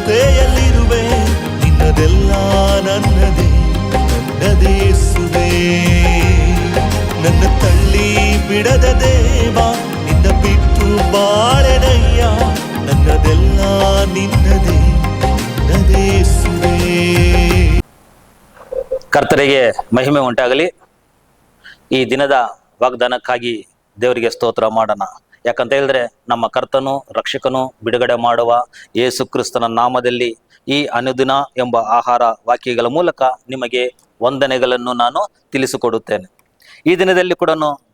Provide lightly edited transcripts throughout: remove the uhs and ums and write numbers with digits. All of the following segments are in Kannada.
ಜೊತೆಯಲ್ಲಿರುವೆ, ನಿನ್ನದೆಲ್ಲ ನನ್ನದೇ ನನ್ನದೇ ಯೇಸುವೇ. ನನ್ನ ತಳ್ಳಿ ಬಿಡದ ದೇವ, ನಿನ್ನ ಬಿಟ್ಟು ಬಾಳೆನಯ್ಯ, ನನ್ನದೆಲ್ಲ ನಿನ್ನದೇ ನಿನ್ನದೇ ಯೇಸುವೇ. ಕರ್ತರಿಗೆ ಮಹಿಮೆ ಉಂಟಾಗಲಿ. ಈ ದಿನದ ವಾಗ್ದಾನಕ್ಕಾಗಿ ದೇವರಿಗೆ ಸ್ತೋತ್ರ ಮಾಡೋಣ. ಯಾಕಂತ ಹೇಳಿದ್ರೆ ನಮ್ಮ ಕರ್ತನು ರಕ್ಷಕನು ಬಿಡುಗಡೆ ಮಾಡುವ ಯೇಸು ಕ್ರಿಸ್ತನ ನಾಮದಲ್ಲಿ ಈ ಅನುದಿನ ಎಂಬ ಆಹಾರ ವಾಕ್ಯಗಳ ಮೂಲಕ ನಿಮಗೆ ವಂದನೆಗಳನ್ನು ನಾನು ತಿಳಿಸಿಕೊಡುತ್ತೇನೆ. ಈ ದಿನದಲ್ಲಿ ಕೂಡ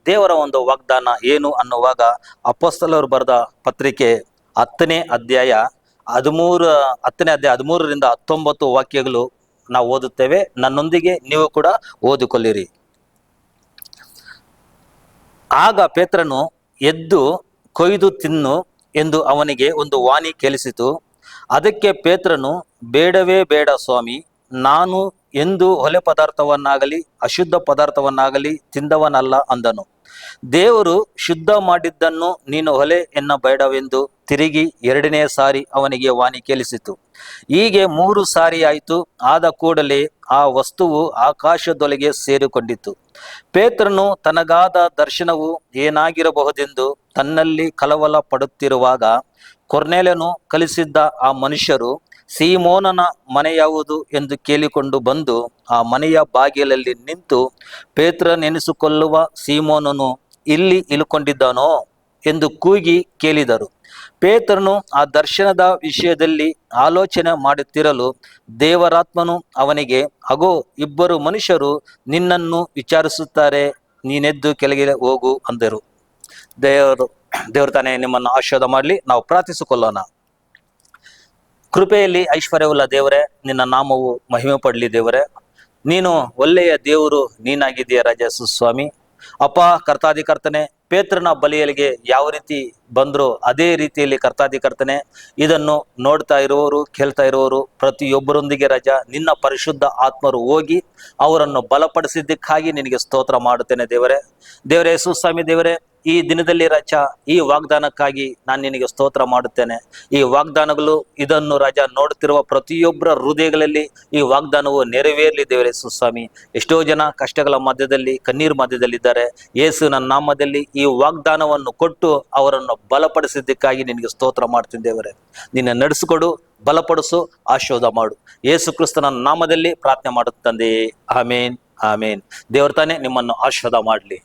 ದೇವರ ಒಂದು ವಾಗ್ದಾನ ಏನು ಅನ್ನುವಾಗ ಅಪೊಸ್ತಲರು ಬರೆದ ಪತ್ರಿಕೆ 10ನೇ ಅಧ್ಯಾಯ 13ರಿಂದ 19 ವಾಕ್ಯಗಳು ನಾವು ಓದುತ್ತೇವೆ. ನನ್ನೊಂದಿಗೆ ನೀವು ಕೂಡ ಓದಿಕೊಳ್ಳಿರಿ. ಆಗ ಪೇತ್ರನು ಎದ್ದು ಕೊಯ್ದು ತಿನ್ನು ಎಂದು ಅವನಿಗೆ ಒಂದು ವಾಣಿ ಕೇಳಿಸಿತು. ಅದಕ್ಕೆ ಪೇತ್ರನು, ಬೇಡವೇ ಬೇಡ ಸ್ವಾಮಿ, ನಾನು ಎಂದು ಹೊಲೆ ಪದಾರ್ಥವನ್ನಾಗಲಿ ಅಶುದ್ಧ ಪದಾರ್ಥವನ್ನಾಗಲಿ ತಿಂದವನಲ್ಲ ಅಂದನು. ದೇವರು ಶುದ್ಧ ಮಾಡಿದ್ದನ್ನು ನೀನು ಹೊಲೆ ಎನ್ನಬೇಡವೆಂದು ತಿರುಗಿ 2ನೇ ಸಾರಿ ಅವನಿಗೆ ವಾಣಿ ಕೇಳಿಸಿತು. ಹೀಗೆ 3 ಸಾರಿ ಆಯಿತು. ಆದ ಕೂಡಲೇ ಆ ವಸ್ತುವು ಆಕಾಶದೊಳಗೆ ಸೇರಿಕೊಂಡಿತು. ಪೇತ್ರನು ತನಗಾದ ದರ್ಶನವು ಏನಾಗಿರಬಹುದೆಂದು ತನ್ನಲ್ಲಿ ಕಳವಳ ಪಡುತ್ತಿರುವಾಗ ಕೊರ್ನೇಲನು ಕಳಿಸಿದ್ದ ಆ ಮನುಷ್ಯರು ಸೀಮೋನನ ಮನೆ ಯಾವುದು ಎಂದು ಕೇಳಿಕೊಂಡು ಬಂದು ಆ ಮನೆಯ ಬಾಗಿಲಲ್ಲಿ ನಿಂತು, ಪೇತ್ರನೆನಿಸಿಕೊಳ್ಳುವ ಸೀಮೋನನು ಇಲ್ಲಿ ಇಳುಕೊಂಡಿದ್ದಾನೋ ಎಂದು ಕೂಗಿ ಕೇಳಿದರು. ಪೇತ್ರನು ಆ ದರ್ಶನದ ವಿಷಯದಲ್ಲಿ ಆಲೋಚನೆ ಮಾಡುತ್ತಿರಲು ದೇವರಾತ್ಮನು ಅವನಿಗೆ, ಅಗೋ, 2 ಮನುಷ್ಯರು ನಿನ್ನನ್ನು ವಿಚಾರಿಸುತ್ತಾರೆ, ನೀನೆದ್ದು ಕೆಳಗೆ ಹೋಗು ಅಂದರು. ದೇವರು ತಾನೇ ನಿಮ್ಮನ್ನು ಆಶೀರ್ವಾದ ಮಾಡಲಿ. ನಾವು ಪ್ರಾರ್ಥಿಸಿಕೊಳ್ಳೋಣ. ಕೃಪೆಯಲ್ಲಿ ಐಶ್ವರ್ಯವುಳ್ಳ ದೇವರೇ, ನಿನ್ನ ನಾಮವು ಮಹಿಮೆ ಪಡಲಿ. ದೇವರೇ, ನೀನು ಒಳ್ಳೆಯ ದೇವರು, ನೀನಾಗಿದ್ದೀಯ ರಾಜ ಸುಸ್ವಾಮಿ. ಅಪ್ಪ ಕರ್ತಾಧಿಕರ್ತನೆ, ಪೇತ್ರನ ಬಲಿಯಲಿಗೆ ಯಾವ ರೀತಿ ಬಂದ್ರು ಅದೇ ರೀತಿಯಲ್ಲಿ ಕರ್ತಾಧಿಕರ್ತನೆ ಇದನ್ನು ನೋಡ್ತಾ ಇರುವವರು, ಕೇಳ್ತಾ ಇರುವವರು ಪ್ರತಿಯೊಬ್ಬರೊಂದಿಗೆ ರಾಜ ನಿನ್ನ ಪರಿಶುದ್ಧ ಆತ್ಮರು ಹೋಗಿ ಅವರನ್ನು ಬಲಪಡಿಸಿದ್ದಕ್ಕಾಗಿ ನಿನಗೆ ಸ್ತೋತ್ರ ಮಾಡುತ್ತೇನೆ. ದೇವರೇ ಸುಸ್ವಾಮಿ, ದೇವರೇ, ಈ ದಿನದಲ್ಲಿ ರಾಜ ಈ ವಾಗ್ದಾನಕ್ಕಾಗಿ ನಾನು ನಿನಗೆ ಸ್ತೋತ್ರ ಮಾಡುತ್ತೇನೆ. ಈ ವಾಗ್ದಾನಗಳು ಇದನ್ನು ರಾಜ ನೋಡುತ್ತಿರುವ ಪ್ರತಿಯೊಬ್ಬರ ಹೃದಯಗಳಲ್ಲಿ ಈ ವಾಗ್ದಾನವು ನೆರವೇರಲಿ. ದೇವರೇ ಸುಸ್ವಾಮಿ, ಎಷ್ಟೋ ಜನ ಕಷ್ಟಗಳ ಮಧ್ಯದಲ್ಲಿ, ಕಣ್ಣೀರು ಮಧ್ಯದಲ್ಲಿದ್ದಾರೆ. ಯೇಸು ನನ್ನ ನಾಮದಲ್ಲಿ ಈ ವಾಗ್ದಾನವನ್ನು ಕೊಟ್ಟು ಅವರನ್ನು ಬಲಪಡಿಸಿದ್ದಕ್ಕಾಗಿ ನಿನಗೆ ಸ್ತೋತ್ರ ಮಾಡ್ತೀನಿ. ದೇವರೇ, ನಿನ್ನ ನಡೆಸಿಕೊಡು, ಬಲಪಡಿಸು, ಆಶೀರ್ವಾದ ಮಾಡು. ಯೇಸು ಕ್ರಿಸ್ತನ ನಾಮದಲ್ಲಿ ಪ್ರಾರ್ಥನೆ ಮಾಡುತ್ತಂದೆ. ಆಮೇನ್, ಆಮೇನ್. ದೇವರ ತಾನೇ ನಿಮ್ಮನ್ನು ಆಶೀರ್ವಾದ ಮಾಡಲಿ.